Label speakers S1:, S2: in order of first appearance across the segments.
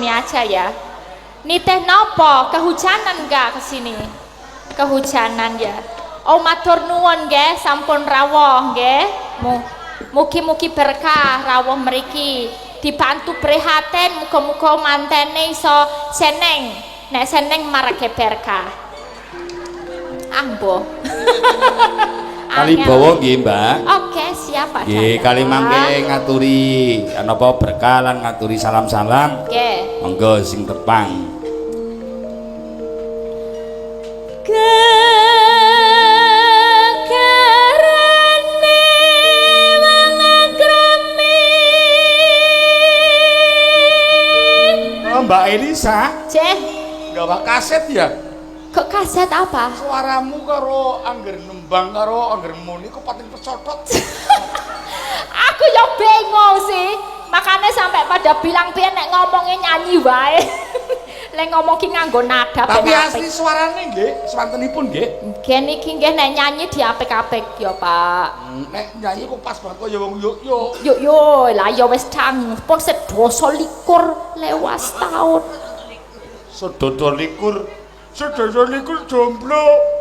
S1: sini aja ya. Niteh nopo? Kehujanan enggak kesini? Kehujanan ya. Oh matur nuwun nggih, sampun rawuh nggih. Mugi-mugi berkah rawuh mriki. Dibantu prihatin, muga-muga mantene iso seneng. Nek seneng marake berkah. Ambo.
S2: Kali bawa nggih, Mbak.
S1: Oke, siap Pak.
S2: Nggih, kali mangke ngaturi napa berkah lan ngaturi salam-salam.
S1: Nggih.
S2: Monggo sing tepang. Mbak Elisa,
S1: Ceh,
S2: gawa kaset ya?
S1: kok kaset apa?
S2: Suaramu karo angger nembang karo angger muni kok pating pecotot.
S1: Aku ya bingung sih, makanya sampai pada bilang piye nek ngomongnya nyanyi wae. Lek ngomong ki nganggo nada.
S2: Tapi asli suarane nggih, swantenipun nggih.
S1: Nggih niki nggih nek nyanyi diapik-apik ya, Pak.
S2: Nek nyanyi kok pas banget kaya wong yuk.
S1: Yuk yo, lah ya wis tang, pun sedoso likur lewas tahun.
S2: Sedoso likur jomblo.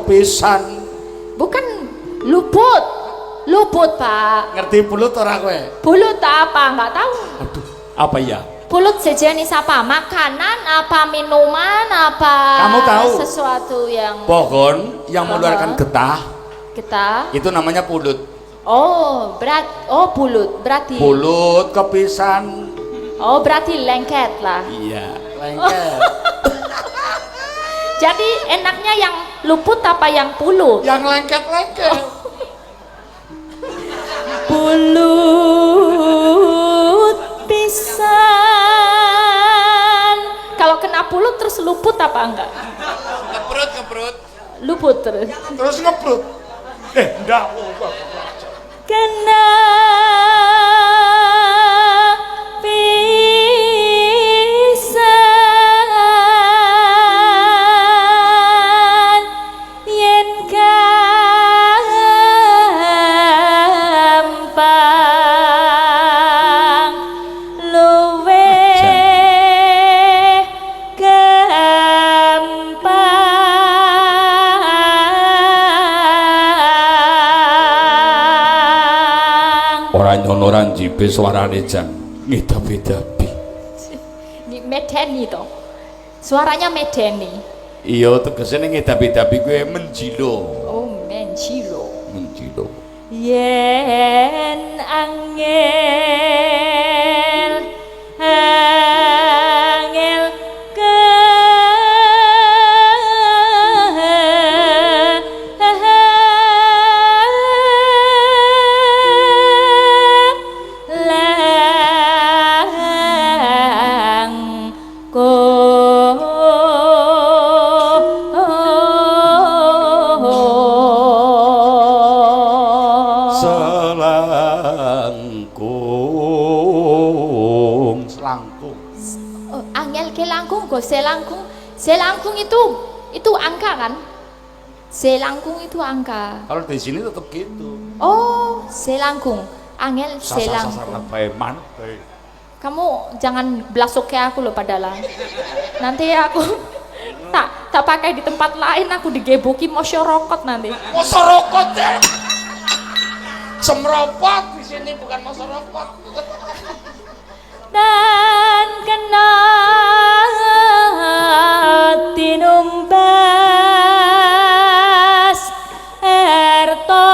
S2: Pisan.
S1: Bukan luput Pak.
S2: Ngerti pulut ora kowe?
S1: Pulut apa? Nggak tahu.
S2: Aduh, apa ya?
S1: Pulut sejenis apa? Makanan apa minuman apa?
S2: Kamu tahu?
S1: Sesuatu yang
S2: pohon yang mengeluarkan getah.
S1: Getah.
S2: Itu namanya pulut.
S1: Oh, pulut. Berarti
S2: pulut kepisan.
S1: Oh, berarti lengket lah.
S2: Iya, lengket.
S1: Jadi enaknya yang luput apa yang pulut?
S2: Yang lengket-lengket.
S1: Pulut pisan. Kalau kena pulut terus luput apa enggak?
S2: Ngeprut.
S1: Luput terus.
S2: Terus ngeprut. Enggak.
S1: Kena
S2: orang jipe suarane jan ngedapi-dapi.
S1: Medeni to. Suaranya medeni.
S2: Iya tegesane ngedapi-dapi kuwi menjilo.
S1: Oh, menjilo.
S3: Yen angel
S1: selangkung itu angka kan? Selangkung itu angka.
S2: Kalau di sini tetap gitu.
S1: Oh, selangkung. Angel selangkung. Kamu jangan blasok ke aku loh padahal. Nanti aku tak pakai di tempat lain, aku digeboki masyarakat nanti.
S2: Masyarakat ya. Semropot di sini bukan masyarakat.
S3: Dan kena tinumbas erto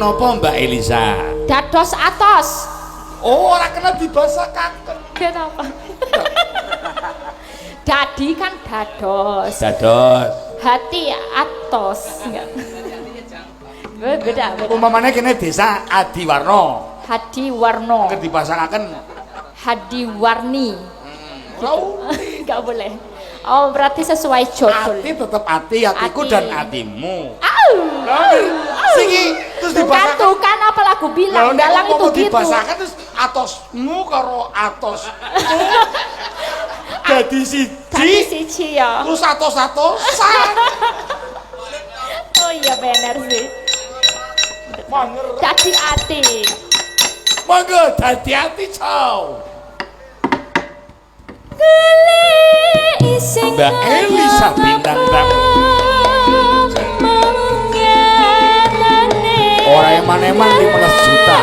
S2: napa Mbak Elisa?
S1: Dados atos.
S2: Oh, ora kena dibasakaken.
S1: Kenapa? Dadi kan dados.
S2: Dados.
S1: Hati atos. Enggak. Beda.
S2: Umpamane kene desa Adiwarna.
S1: Hadi warno.
S2: Nek dibasakaken
S1: Hadi warni.
S2: ora
S1: Enggak boleh. Oh, berarti sesuai jodul.
S2: ati tetep ati, atiku
S1: Ati.
S2: dan atimu.
S1: Au.
S2: Siki terus dibasakaken.
S1: Tuh kan apa lagu bilang dalang itu gitu.
S2: Dibasakaken terus atosmu karo atos. Dadi
S1: Tadi
S2: siji.
S1: siji ya.
S2: Terus atos-atosan.
S1: Oh iya benar sih.
S2: Manger.
S1: Dadi ati.
S2: Monggo dadi ati, Cow. Mbak Elisa bintang tamu. Ora eman-eman 15 juta.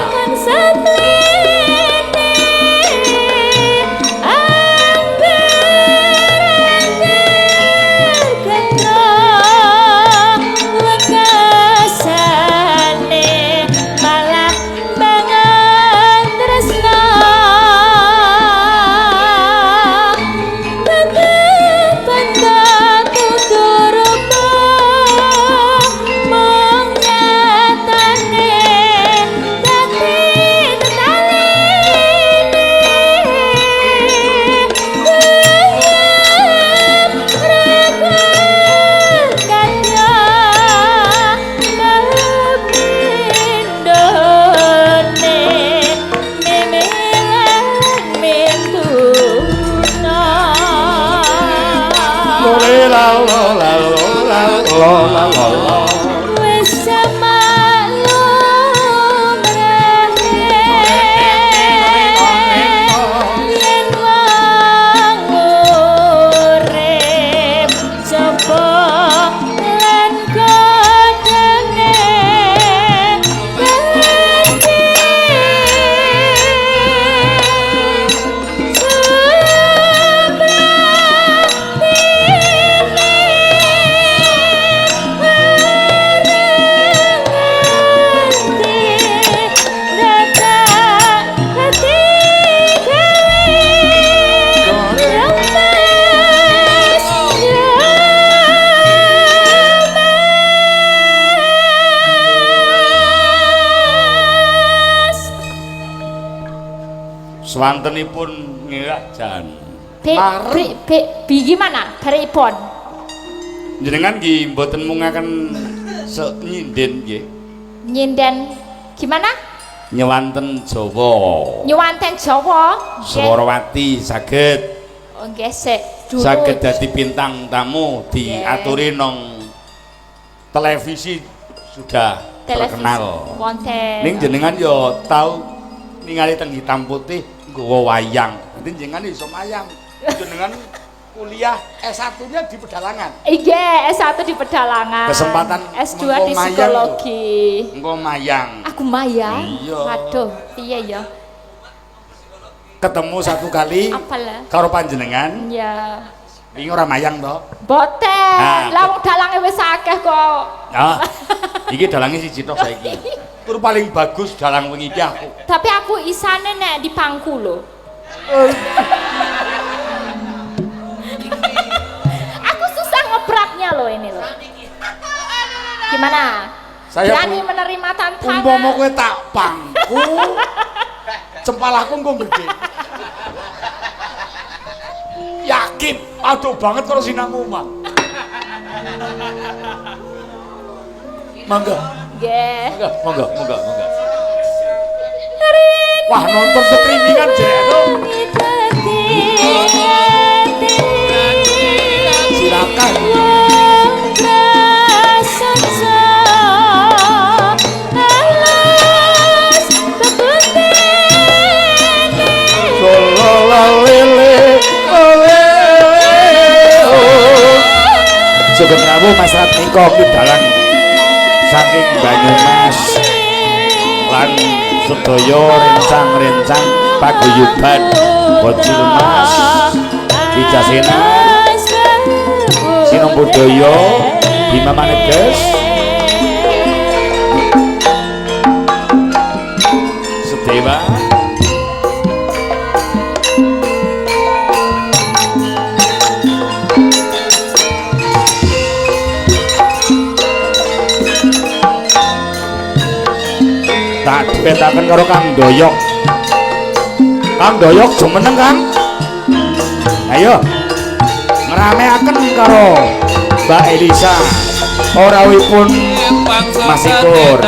S2: Swantenipun ngirajan.
S1: Gimana? Beripun.
S2: Jenengan nggih mboten mungaken nyinden nggih.
S1: Nyinden gimana?
S2: Nyewanten Jawa.
S1: Nyuwanten Jawa.
S2: Swarawati saged.
S1: Oh, nggih sik.
S2: Saged dadi bintang tamu diaturi nang televisi sudah terkenal.
S1: Wonten.
S2: Ning jenengan yo tau ningali teng Hitam Putih nggawa wayang. Dadi jenengan iso mayang. Jenengan kuliah S1-nya di Pedalangan.
S1: Iya, S1 di Pedalangan.
S2: Kesempatan
S1: S2 di psikologi.
S2: Engko mayang.
S1: Aku mayang.
S2: Iya.
S1: Waduh, iya ya.
S2: Ketemu satu kali
S1: Apalah?
S2: karo panjenengan.
S1: Iya.
S2: Iki ora mayang to?
S1: Boten.
S2: Nah,
S1: Lah wong dalange wis akeh kok.
S2: Ya. Iki dalange siji tok saiki. Tur paling bagus dalang wingi iki aku.
S1: Tapi aku isane nek di pangku lho. Aku susah ngebraknya loh ini loh. Gimana?
S2: Saya
S1: berani menerima tantangan.
S2: Umpama kowe tak pangku, cempalaku engko gede. Yakin, aduh banget karo sinang omah. Mangga.
S1: Nggih.
S2: Monggo. Wah, nonton streamingan jek. Silakan. Sugeng rawuh Mas Ratmiko dalang saking Banyumas lan sedaya rencang-rencang paguyuban Bocil Mas Wijasena Sinong Budaya Bima Maneges Nggih, Mbak. Tak dipetaken karo Kang Doyok. Kang Doyok jumeneng, Kang. Ayo. Ngerameaken karo Mbak Elisa. Ora wipun Mas Ikur.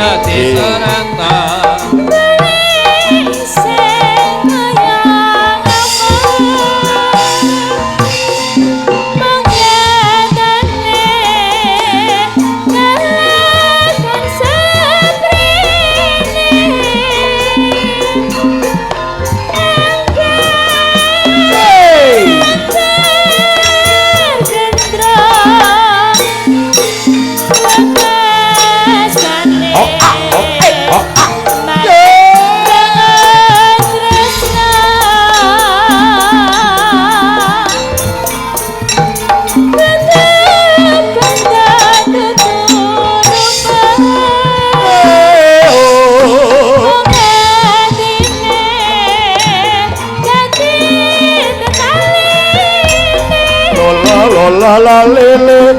S2: La la lele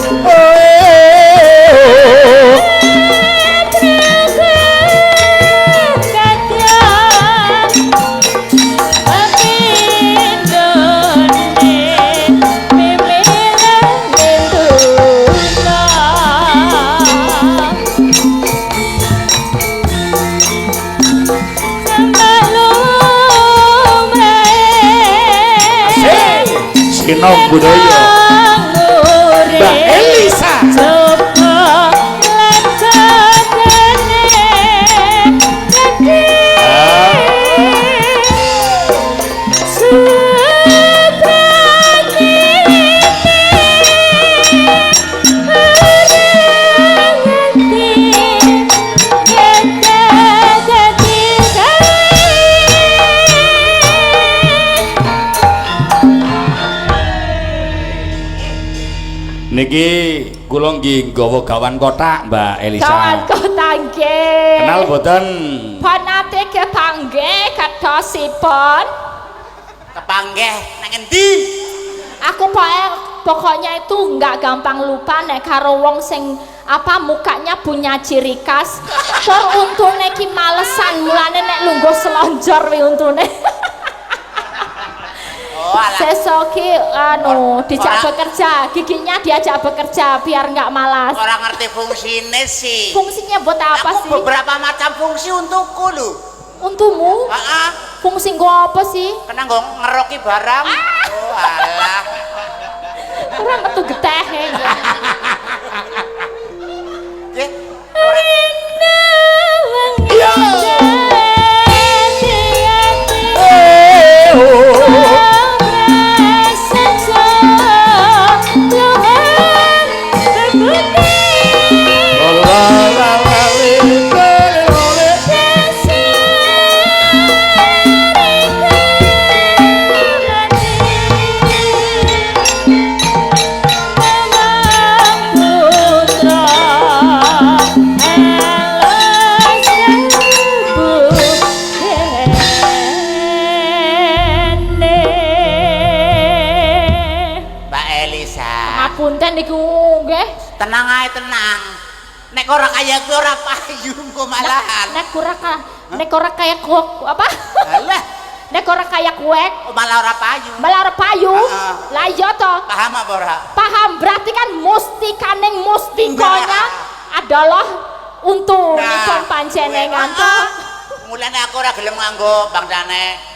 S2: Sinong budaya Mbak Elisa niki kula nggih nggawa gawan kotak Mbak Elisa.
S1: Gawan kotak nggih.
S2: Kenal boten?
S1: Panate kepanggih katosipun.
S4: Kepanggih nang endi?
S1: Aku pokoknya itu nggak gampang lupa nek karo wong sing apa mukanya punya ciri khas. Tur untune ki malesan mulane nek lungguh selonjor wi untune.
S4: Oh,
S1: Sesoki dijak bekerja, giginya diajak bekerja biar nggak malas.
S4: orang ngerti fungsine sih.
S1: Fungsinya buat apa sih?
S4: Beberapa macam fungsi untukku lho.
S1: Untukmu?
S4: Heeh.
S1: Fungsi gua apa sih?
S4: Kena nggo ngeroki barang. Oh, alah.
S1: Ora metu getehe.
S4: Nggih.
S1: Ngapunten niku nggih.
S4: Tenang ae tenang. Nek ora kaya kuwi ora payu engko malahan.
S1: Nek ora kaya kok apa?
S4: Alah,
S1: Nek ora kaya kuek,
S4: malah ora payu.
S1: malah ora payu.
S4: Heeh.
S1: Lah iya to.
S4: Paham apa ora?
S1: Paham, berarti kan mustikaning mustikanya adalah untunipun panjenengan to.
S4: Mulane aku ora gelem nganggo bangsane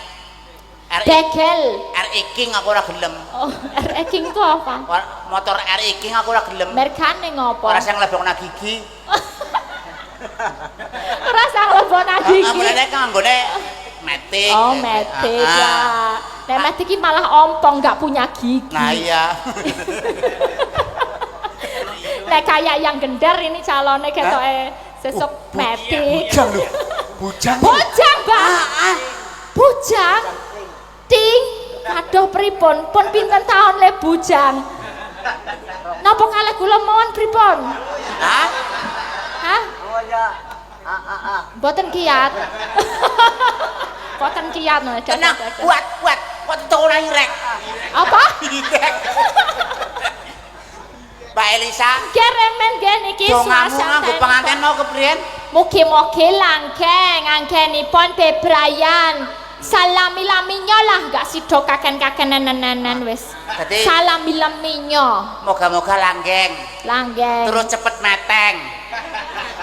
S1: Degel.
S4: RI King aku ora gelem.
S1: Oh, RE King itu apa?
S4: Motor RI King aku ora gelem.
S1: Merkane ngopo?
S4: Ora sing lebokna gigi.
S1: Ora sang lebokna gigi.
S4: Mulane kanggone metik.
S1: Oh, metik ya. Nek metik iki malah ompong enggak punya gigi.
S4: Nah iya.
S1: Nek kayak yang gendar ini calonnya ketoke sesuk metik.
S4: Bujang lho. Bujang.
S1: Bujang, Mbak. Bujang. Ting. Aduh pripun? Pun pinten taun le bujang? Napa kalih kula mawon pripun?
S4: Hah?
S1: Hah?
S4: Oh ya.
S1: Mboten kiat. belepotan kiat no.
S4: Tenang, kuat. Kok itu ora irek.
S1: Apa?
S4: Irek. Mbak Elisa,
S1: Keremen ge niki
S4: dongamu
S1: suasana.
S4: nganggo pengantin mau kepriyen?
S1: Mugi-mugi langgeng anggenipun bebrayan. Salami-laminyo lah gak sido kaken-kakenan wis.
S4: Dadi
S1: salami-laminyo.
S4: moga-moga langgeng.
S1: Langgeng.
S4: Terus cepet meteng.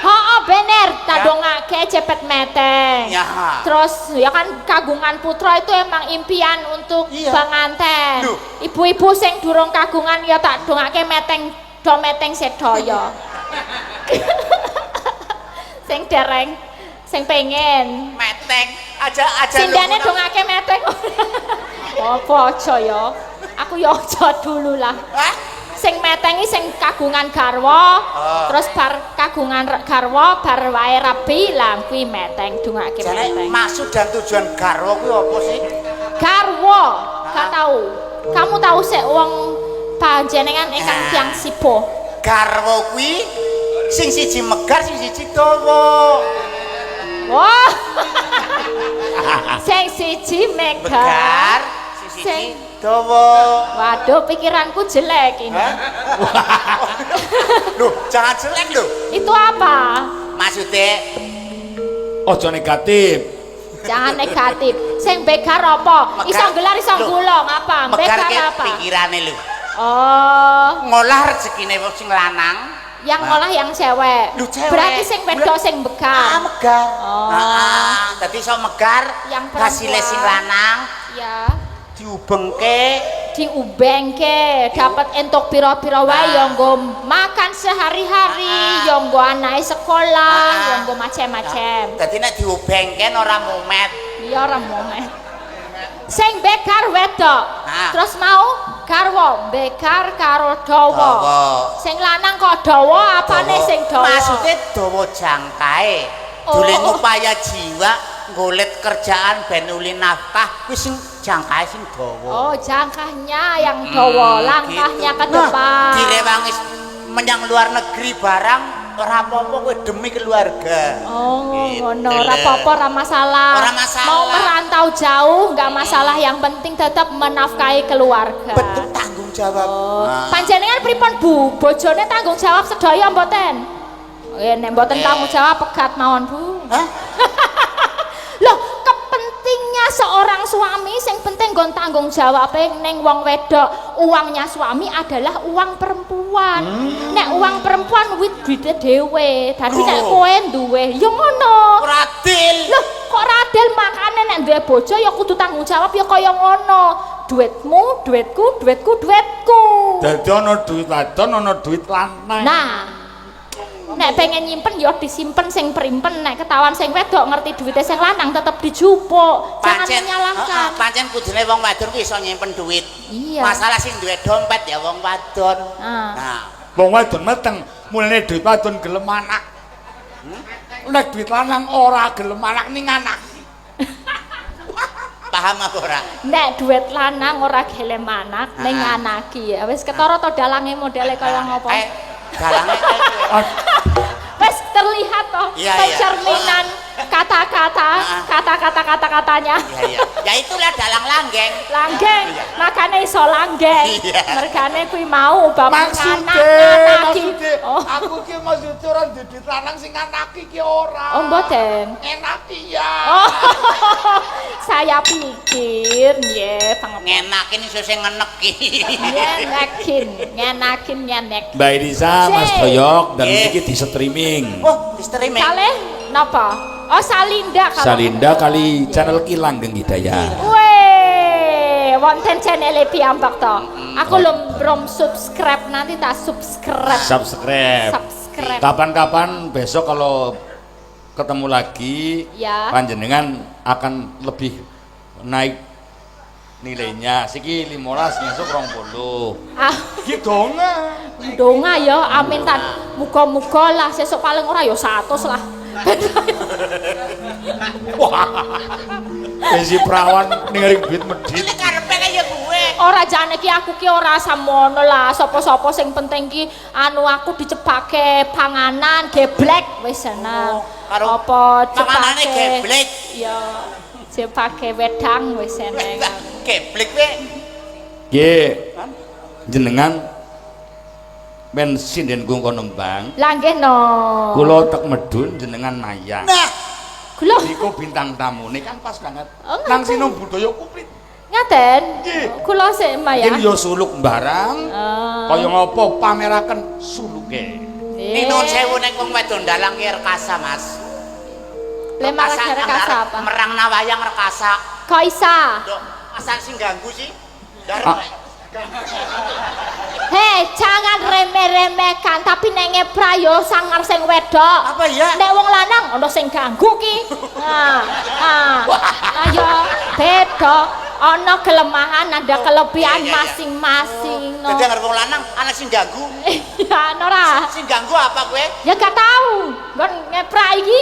S1: Heeh bener, tadongake cepet meteng.
S4: Ya.
S1: Terus ya kan kagungan putra itu emang impian untuk
S4: Iya.
S1: penganten.
S4: Duh.
S1: Ibu-ibu sing durung kagungan ya tak dongake meteng do meteng sedaya. Sing dereng, sing pengen.
S4: Meteng aja
S1: Sindane
S4: lu-
S1: dongake meteng. Apa aja ya? Aku ya aja dulu lah.
S4: Hah?
S1: Sing metengi sing kagungan garwa, terus bar kagungan garwa bar wae rabi lah kuwi meteng dongake
S4: Jane
S1: meteng.
S4: maksud dan tujuan garwa kuwi apa sih?
S1: Garwa, gak tahu. Kamu tahu sik wong panjenengan ingkang tiyang sipo.
S4: Garwa kuwi sing siji megar sing siji dawa.
S1: Wah. Sing siji megar.
S4: Megar sing siji
S1: Sing
S4: dawa.
S1: waduh pikiranku jelek ini.
S4: Loh, jangan jelek lho.
S1: Itu apa?
S4: Maksudnya
S2: Ojo negatif.
S1: Jangan negatif. Sing begar apa? Iso gelar iso
S4: Loh,
S1: gulung apa?
S4: megar
S1: Begar
S4: ke
S1: apa?
S4: pikirane lho.
S1: Oh,
S4: Ngolah rezekine wong sing lanang.
S1: yang ngolah yang cewek.
S4: Lu cewek.
S1: Berarti sing wedok sing begar.
S4: Megar.
S1: Oh.
S4: Dadi iso megar
S1: Yang perempuan.
S4: hasile sing lanang
S1: Ya,
S4: diubengke
S1: diubengke dapat entuk pira-pira wae ya nggo makan sehari-hari, ya nggo anake sekolah, ya nggo macem-macem.
S4: Dadi nek diubengke ora mumet.
S1: Iya ora momen. Sing bekar wedok.
S4: Ah.
S1: Terus mau garwa, bekar karo dawa.
S4: Dawa.
S1: Sing lanang kok dawa, apane sing dawa?
S4: Maksudnya dawa jangkae.
S1: Oh.
S4: Dule ngupaya jiwa golek kerjaan ben uli nafkah kuwi sing jangkae sing dawa.
S1: Oh, jangkahnya yang dawa, langkahnya ke
S4: gitu.
S1: depan.
S4: Direwangis menyang luar negeri barang ora apa-apa kowe demi keluarga.
S1: Oh,
S4: Gitu
S1: ngono,
S4: lho.
S1: ora apa-apa, ora masalah.
S4: Ora masalah.
S1: Mau merantau jauh nggak masalah, yang penting tetap menafkahi keluarga.
S4: Betul tanggung jawab.
S1: Oh,
S4: Nah.
S1: panjenengan pripun Bu? Bojone tanggung jawab sedaya mboten? Nek mboten tanggung jawab pegat mawon Bu.
S4: Hah?
S1: Loh, kepentingnya seorang suami sing penting nggon tanggung jawab ning wong wedok. Uangnya suami adalah uang perempuan. Nek uang perempuan kuwi duite dhewe. Dadi nek
S4: Loh.
S1: kowe duwe ya ngono.
S4: Ora adil.
S1: Loh, kok radel makane nek duwe bojo ya kudu tanggung jawab ya kaya ngono. Duitmu, duitku, duitku, duitku.
S2: Dadi ana duit wadon, ana duit lanang.
S1: Nah, nek pengen nyimpen ya disimpen sing primpen, nek ketahuan sing wedok ngerti duitnya sing lanang tetep dijupuk. Jangan menyalahkan.
S4: Pancen kudune wong wadon ku iso nyimpen duit.
S1: Iya.
S4: Masalah sing duwe dompet ya wong wadon.
S1: Ah.
S4: Nah,
S2: Wong wadon meteng, mulane duit wadon gelem anak. Nek duit lanang ora gelem anak ning anak.
S4: paham apa ora?
S1: Nek duit lanang ora gelem anak ning anaki ya. Wis ketara to dalange modele kaya ngopo.
S4: Dalange
S1: Wis terlihat toh
S4: Iya, iya.
S1: pencerminan kata-katanya.
S4: Iya. Ya itulah dalang langgeng.
S1: Langgeng, makanya iso langgeng.
S4: Iya.
S1: Mergane kuwi mau bapak
S2: Maksude, aku ki maksudnya ora duit lanang sing anaki ki ora.
S1: Oh mboten.
S2: Enak ya.
S1: Oh, saya pikir nggih pangep.
S4: Ngenakin iso sing ngeneki.
S1: Ngenakin.
S2: Mbak Elisa, Mas Doyok dan
S4: Nggih.
S2: iki di streaming.
S4: Oh, di streaming.
S1: Kalih napa? Oh Salinda kalau.
S2: Salinda kali channel Kilang Geng Hidayah.
S1: Weh, wonten channel piyambak to. Aku belum subscribe, nanti tak subscribe.
S2: Subscribe.
S1: Subscribe.
S2: Kapan-kapan besok kalau ketemu lagi,
S1: Ya.
S2: panjenengan akan lebih naik nilainya. Siki 15 ngesuk 20.
S1: Ah,
S2: Ki donga.
S1: donga ya, amin tan. Muga-muga lah sesuk paling ora ya 100 lah.
S2: Wah. Besi perawan ning duit medhit.
S4: Ini karepe kaya gue.
S1: Ora jane ki aku ki ora samono lah, sapa-sapa sing penting ki anu aku dicepake panganan geblek wis seneng.
S4: karo
S1: Apa
S4: panganane
S1: cepake?
S4: geblek.
S1: Iya. Badhe pakai wedang wis eneng.
S4: Geblek we.
S2: Nggih. Jenengan men sinden kula nembang.
S1: Lah nggih no.
S2: Kula tek medun jenengan mayang.
S4: Nah,
S1: Kula
S2: Niku bintang tamune kan pas banget.
S1: Oh,
S2: Nang sino budaya kuprit.
S1: ngaten.
S2: Nggih.
S1: Kula sik
S2: Mungkin
S1: maya.
S2: ya suluk barang. Kaya ngapa pameraken suluke.
S4: Ninun sewu nek wong wedon dalang ki rekasa, Mas.
S1: Le malah rekasa apa?
S4: Merang nawayang rekasa.
S1: Kok isa?
S4: Loh, asal sing ganggu sih.
S2: Ah.
S1: Hei, jangan remeh-remehkan, tapi nek ngeprayo sangar sing wedok.
S4: Apa ya?
S1: Nek wong lanang ana sing ganggu ki. Ayo beda. Ana kelemahan, ada kelebihan
S4: Iya.
S1: masing-masing. No.
S4: Dadi arep wong lanang ana sing ganggu.
S1: Ya, Nora.
S4: Sing ganggu apa kowe?
S1: Ya gak tahu. Gon ngepra iki.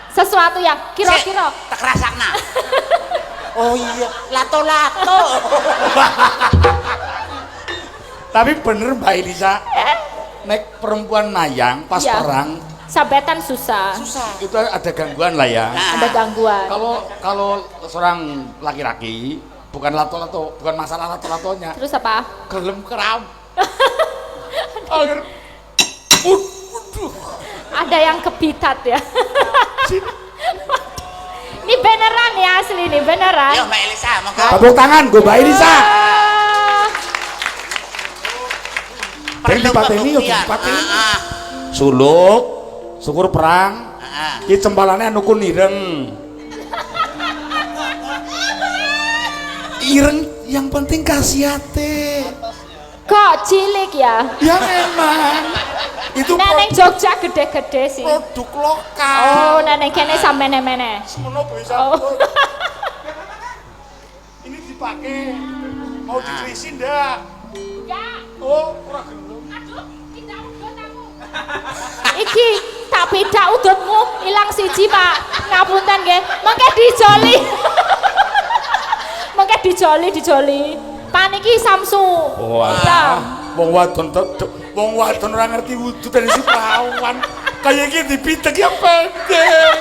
S1: Sesuatu yang kira-kira.
S4: Tak rasakna. Oh iya, lato-lato.
S2: Tapi bener Mbak Elisa. Nek perempuan mayang pas
S1: Ya.
S2: perang
S1: Sabetan susah.
S4: Susah.
S2: itu ada gangguan lah ya.
S4: Nah,
S1: Ada gangguan.
S2: Kalau seorang laki-laki bukan lato-lato, bukan masalah lato-latonya,
S1: Terus apa?
S2: gelem keram. Agar waduh.
S1: Ada yang kepitat ya.
S2: Sini.
S1: Ini beneran ya asli nih beneran.
S4: Yo Mbak Elisa, monggo.
S2: Tepuk tangan gue Mbak Elisa.
S4: Perlu
S2: dipateni yo
S4: pembuktian.
S2: dipateni.
S4: Ah,
S2: Suluk, syukur perang.
S4: ah.
S2: Ki cempalane anu kun ireng. Ireng yang penting khasiate.
S1: Kok cilik ya?
S2: Ya memang. Itu
S1: Neneng Jogja gede-gede sih.
S2: produk lokal.
S1: Oh, neneng kene samene-mene.
S2: Semono bisa.
S1: Oh.
S2: Ini dipakai mau dikrisin dah.
S1: Enggak.
S2: Oh, ora gelem.
S1: Aduh, kita udut kamu. Iki tak beda udutmu ilang siji, Pak. Ngapunten nggih. Mengke dijoli. Mengke dijoli. Paniki Samsu.
S2: Oh,
S1: Iya.
S2: wong wadon ora ngerti wudhu dari si perawan. Kayak iki dipitek ya pendek.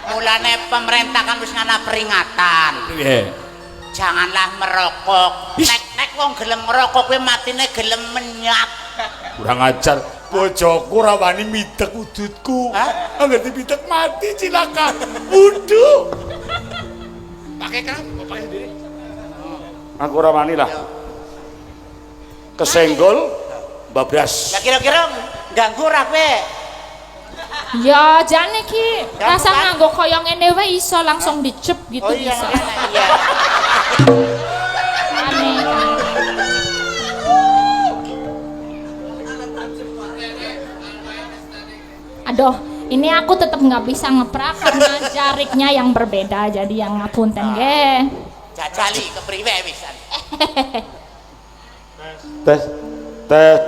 S4: Mulane pemerintah kan wis ngana peringatan.
S2: Piye?
S4: Janganlah merokok. Nek wong gelem ngerokok kowe matine gelem menyat.
S2: Kurang ajar. Bojoku ora wani midek wudutku.
S4: Hah?
S2: Angger dipitek mati cilaka. Wudhu. Pakai kan? Pakai sendiri. Aku ora wani lah. Kesenggol babras.
S4: Lah kira-kira ganggu ora kowe?
S1: Ya, jane ki
S4: Ya,
S1: rasa
S4: bukan.
S1: nganggo kaya ngene wae iso langsung dicep gitu
S4: Oh iya,
S1: bisa.
S4: iya.
S1: Aneh. Aduh, ini aku tetap nggak bisa ngeprak karena jariknya yang berbeda, jadi yang ngapunten ge.
S4: Jajali kepriwe wisan.
S2: Tes. Tes.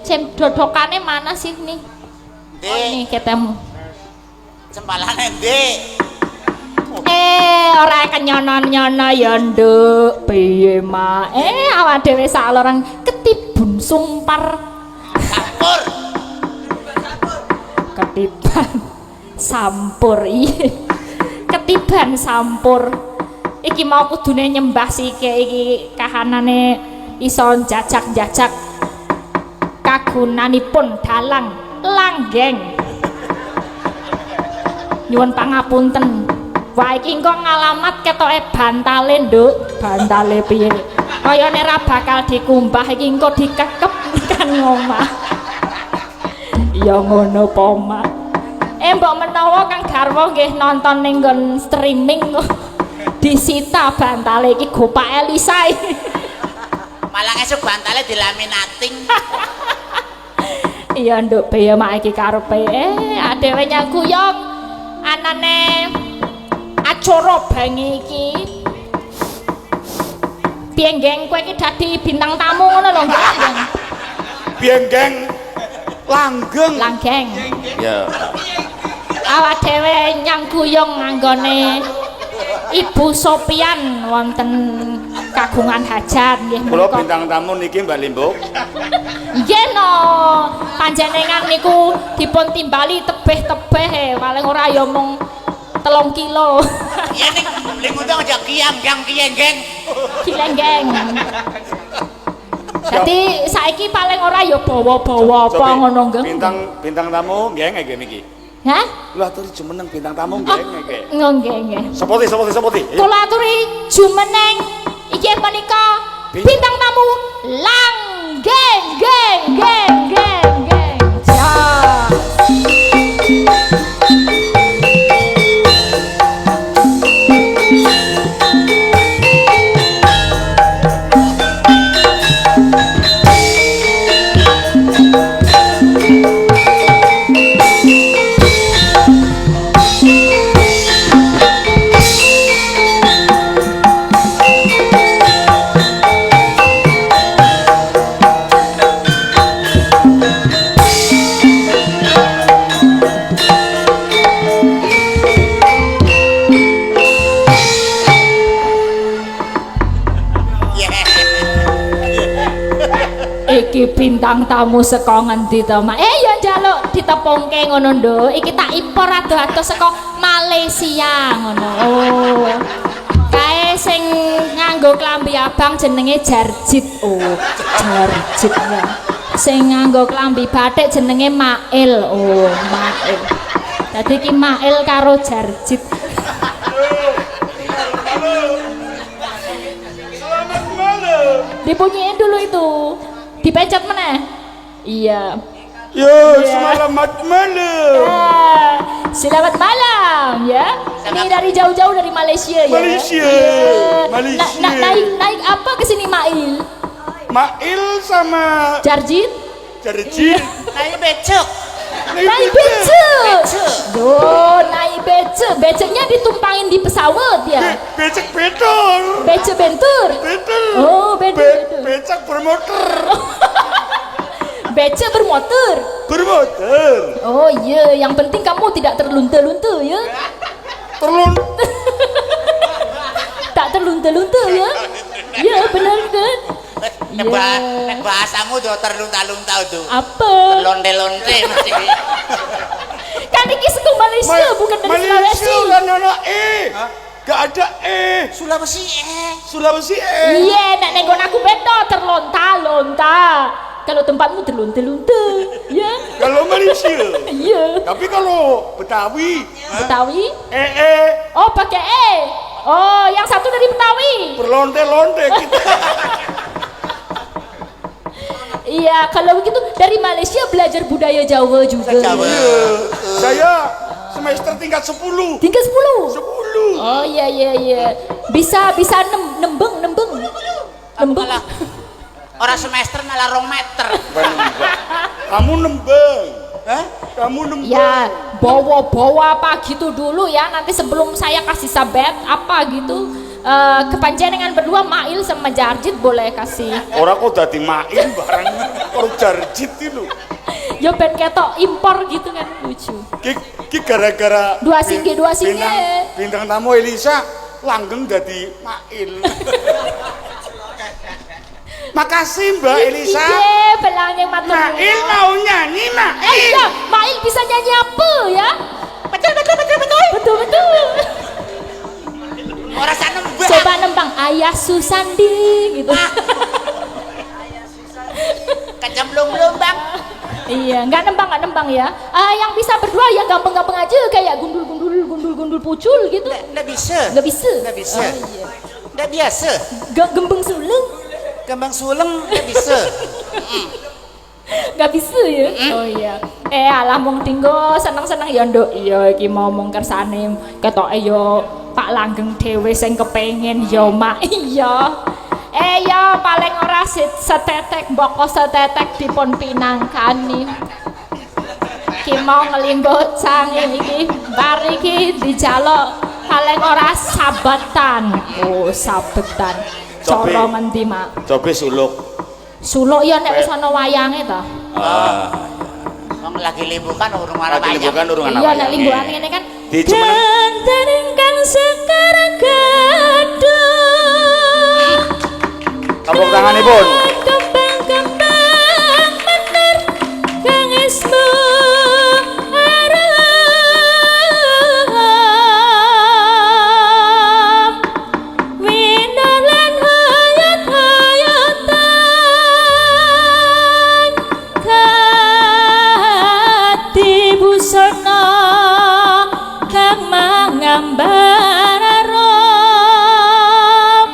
S1: Cem dodokane mana sih nih? Oh, ini ketemu.
S4: Cempalane Dik.
S1: Ora kenyono-nyono ya nduk piye ma awak dhewe sak lorong ketibun sumpar
S4: Campur.
S1: ketiban sampur iya ketiban sampur iki mau kudune nyembah sike iki kahanane iso jajak-jajak kagunanipun dalang langgeng nyuwun pangapunten. Wah iki engko ngalamat ketoke bantale nduk, bantale piye? Kayane ra bakal dikumbah iki engko dikekep kan ngomah. Ya ngono po, Mak. Mbok menawa Kang Garwa nggih nonton ning nggon streaming disita bantale iki go Pak Elisa.
S4: Malah esuk bantale dilaminating.
S1: Iya nduk piye Mak iki karepe adewe nyaguyong anane acara bengi iki. Piye geng kowe iki dadi bintang tamu ngono lho geng.
S2: Bienggeng langgeng.
S1: Langgeng.
S2: Ya.
S1: Awak dhewe nyang guyung nganggone Ibu Sopian wonten kagungan hajat nggih
S2: Kula
S1: menika.
S2: bintang tamu niki Mbak Limbuk.
S1: Nggih no, panjenengan niku dipun timbali tebeh-tebeh paling ora ya mung 3 kilo.
S4: Ya ning ning undang aja kiang-kiang kieng-geng.
S1: Kilenggeng. Jadi saiki paling ora ya bawa-bawa apa ngono nggih.
S2: Bintang tamu nggih nggih niki.
S1: Hah?
S2: Kula aturi jumeneng bintang tamu nggih nggih.
S1: Nggih nggih.
S2: Sepoti.
S1: Kula aturi jumeneng inggih menika bintang tamu langgeng geng geng geng geng. Ja. Iki bintang tamu saka ngendi to, Mak? Ya njaluk ditepungke ngono nduk. Iki tak impor ado-ado saka Malaysia ngono. Oh. Kae sing nganggo klambi abang jenenge Jarjit. Oh, Jarjit ya. Sing nganggo klambi batik jenenge Mail. Oh, Mail. Dadi iki Mail karo Jarjit.
S2: Selamat malam.
S1: Dibunyiin dulu itu. Dipencet meneh. Iya.
S2: Yo, selamat malam.
S1: Selamat malam ya. Ini dari jauh-jauh dari Malaysia ya.
S2: Malaysia.
S1: Iya.
S2: Malaysia.
S1: Naik apa ke sini Mail?
S2: Mail sama
S1: Jarjit?
S2: Jarjit.
S4: Naik becek.
S1: Naik becek. Duh, naik becek. Beceknya ditumpangin di pesawat ya.
S2: Becek betul.
S1: Becek bentur.
S2: Betul.
S1: Oh, bentur.
S2: Becek bermotor.
S1: Becek bermotor.
S2: Bermotor.
S1: Oh iya, yang penting kamu tidak terlunta-lunta ya. Tak terlunta-lunta ya. Iya, benar kan?
S4: Nek bahasamu do terlunta-lunta tuh.
S1: Apa?
S4: Londe-londe mesti.
S1: Kan iki saka Malaysia bukan dari Sulawesi.
S2: Malaysia kan ada Gak ada Sulawesi
S1: Iya, nek nenggon aku beda terlonta-lonta. Kalau tempatmu terlunta-lunta, ya.
S2: Kalau Malaysia.
S1: Iya.
S2: Tapi kalau Betawi,
S1: Betawi?
S2: eh
S1: Oh, pakai E. Oh, yang satu dari Betawi.
S2: berlonte-lonte kita.
S1: Iya, kalau begitu dari Malaysia belajar budaya Jawa juga.
S4: Jawa.
S2: Iya. Saya semester tingkat 10.
S1: Tingkat 10.
S2: 10.
S1: Oh iya. Bisa nembeng.
S4: Malah orang semester malah 2 meter.
S2: Kamu nembeng. Hah? Kamu nembeng.
S1: Ya, bawa apa gitu dulu ya. Nanti sebelum saya kasih sabet apa gitu. Kepanjenengan berdua Mail sama Jarjit boleh kasih.
S2: Orang kok dadi main barang karo Jarjit itu.
S1: Ya ben ketok impor gitu kan lucu.
S2: Ki gara-gara
S1: Dua singgih.
S2: bintang tamu Elisa langgeng dadi mail. Makasih Mbak Elisa.
S1: Iya, belangnya matur.
S2: Mail mau nyanyi Mail.
S1: Iya, Mail bisa nyanyi apa ya? Betul.
S4: Orang sana nembang.
S1: Coba nembang Ayah Susandi gitu.
S4: Kecemplung-belum bang.
S1: Iya, nggak nembang ya. Yang bisa berdua yang gampang-gampang aja kayak gundul pucul gitu.
S4: Nggak bisa.
S1: Nggak bisa.
S4: Oh,
S1: iya.
S4: Nggak biasa.
S1: Gembeng sulung.
S4: Kembang suleng nggak bisa.
S1: Nggak bisa ya. Oh iya. Alah mong tinggo seneng-seneng ya nduk. Iya iki mau ngomong kersane ketoke yo Pak Langgeng dhewe sing kepengin ya Mak. Iya. Ya paling ora setetek mboko setetek dipun pinangkani. Ki mau ngelimbut sange iki bar iki dijaluk paling ora sabetan. Oh, sabetan. Cara ngendi, Mak?
S2: Coba suluk.
S1: Suluk ya nek wis ana wayange ta.
S4: Wong lagi libukan urung ana
S2: Lagi libukan urung ana
S1: Iya nek
S2: wayange.
S1: limbukan ngene kan.
S2: Di Jumeneng.
S1: Ganteng kan sekarang gaduh.
S2: Tepuk tanganipun.
S3: Kembang-kembang bener kang ismu arep winalan hayat-hayatan kati busana kang mangambar arom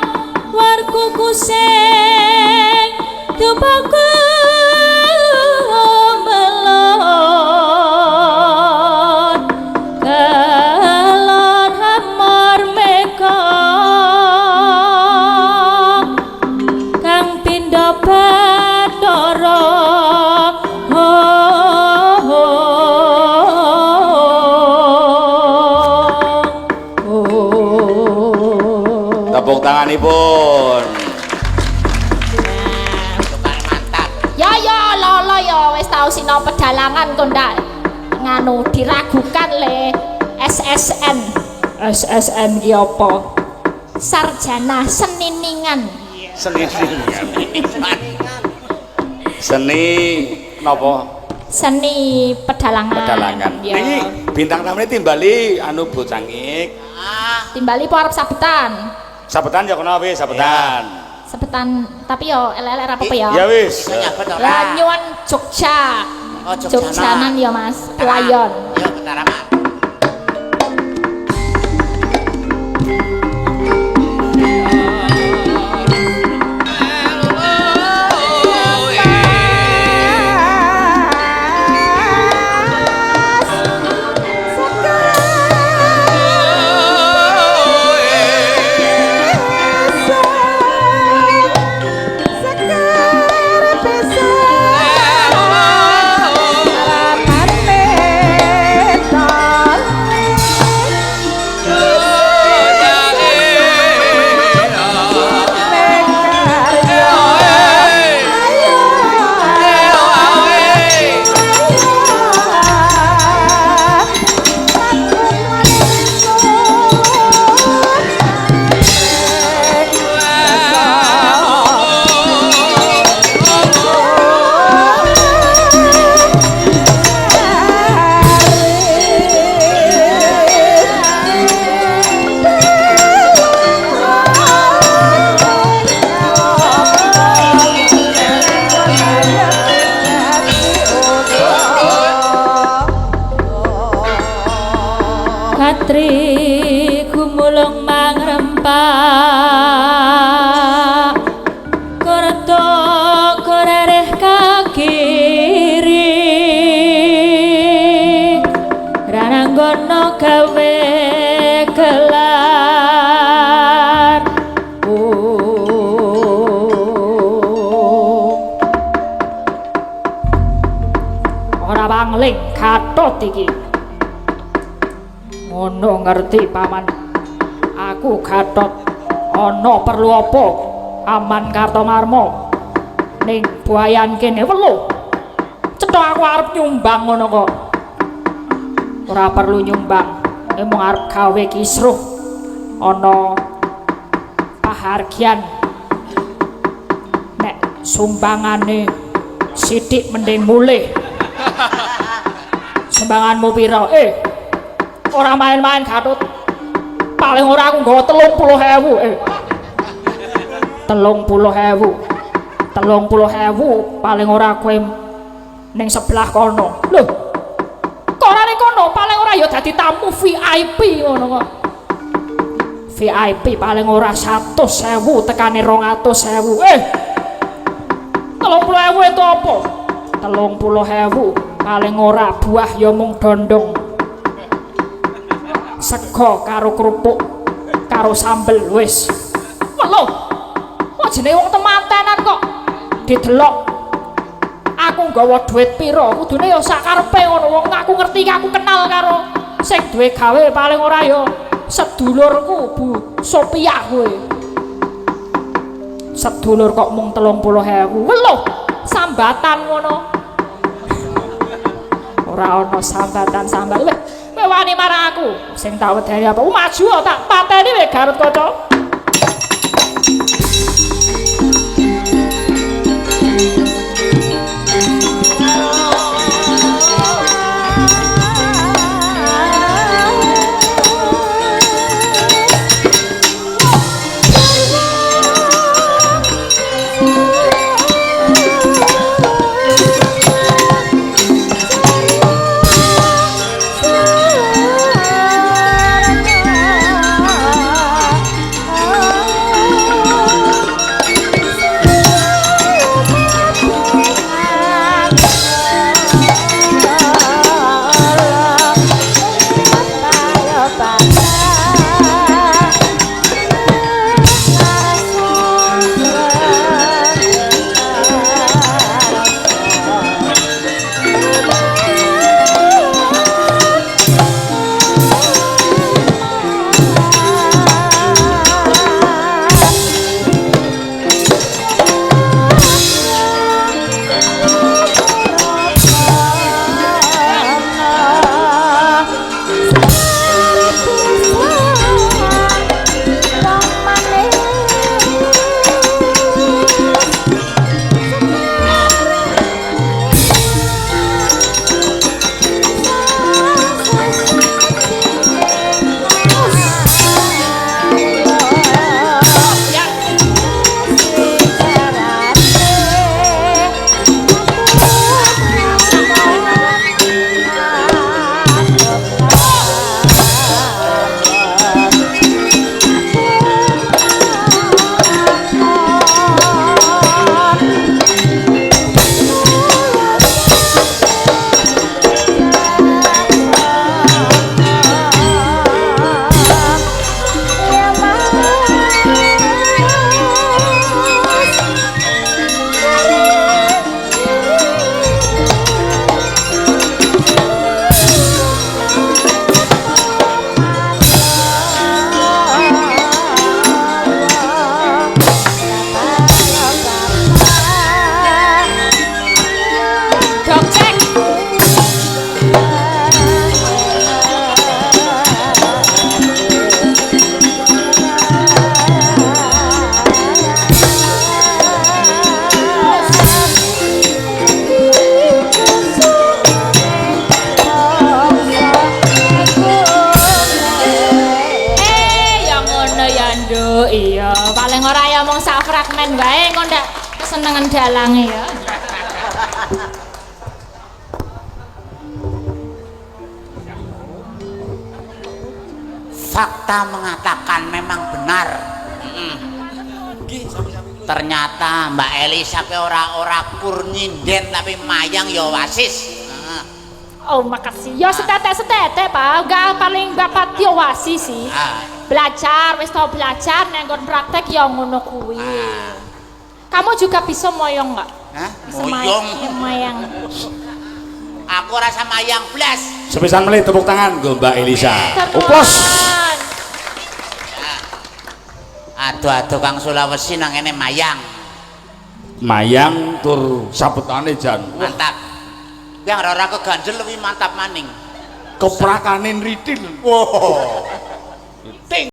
S3: warku kuseng tupaku melon kelon hamar meka kang pindha bathara
S2: Tepuk tanganipun.
S4: Tukang mantap.
S1: Ya lolo ya wis tau sinau pedalangan kok ndak nganu diragukan le SSN. SSN ki apa? Sarjana Seniningan.
S2: Seni. Seni napa?
S1: Seni pedalangan.
S2: Pedalangan.
S1: Ya.
S2: Niki bintang tamune timbali anu bocangik.
S1: Timbali po arep sabetan.
S2: Sabetan ya kono wis sabetan.
S1: Sabetan tapi yo elek-elek ra apa-apa ya.
S2: Ya wis.
S4: Bisa nyabet ora?
S1: Lah nyuwun Jogja.
S4: Oh, Jogjanan.
S1: Jogjanan ya Mas, pelayon.
S4: Ya bentar Mas.
S3: Katri gumulung mangrempak korto korereh kakiri rananggono gawe kelar ora bangling kathot iki ngono ngerti paman aku Gatot ana perlu apa aman Kartomarma ning buayan kene weluh cetha aku arep nyumbang ngono kok ora perlu nyumbang mung arep gawe kisruh ana pahargyan nek sumbangane sithik mending mulih sumbanganmu pira ora main-main Gatot paling ora aku nggawa 30.000 paling ora kowe ning sebelah kono lho kok ora ning kono paling ora ya dadi tamu VIP ngono kok VIP paling ora 100.000 tekane 200.000 30.000 itu apa 30.000 paling ora buah ya mung dondong sego karo kerupuk karo sambel wis lho kok jenenge wong temantenan kok didelok aku nggawa duit pira kudune ya sakarepe ngono wong aku ngerti aku kenal karo sing duwe gawe paling ora ya sedulurku Bu Sopiah kowe sedulur kok mung 30.000 lho sambatan ngono ora ana sambatan sambal kowe wani marang aku sing tak wedeni apa maju tak pateni wae Garut Kaca
S1: senengan dalange ya.
S4: Fakta mengatakan memang benar. Ternyata Mbak Elisa ke ora nyinden tapi mayang ya wasis.
S1: Oh makasih. Ya setetek-setetek Pak. Enggak paling bapak yo wasis sih. Belajar, wis tau belajar nenggon praktek ya ngono kuwi. Kamu juga bisa moyong enggak?
S4: Hah?
S1: Bisa
S4: Moyong.
S1: Mayang.
S4: Aku rasa mayang blas.
S2: Sepisan menit tepuk tangan nggo Mbak Elisa. Uplos.
S4: Aduh Kang Sulawesi nang ngene mayang.
S2: Mayang tur sabutane jan.
S4: Mantap. Yang ora keganjel lebih mantap maning.
S2: Keprakane ritil.
S4: Wow.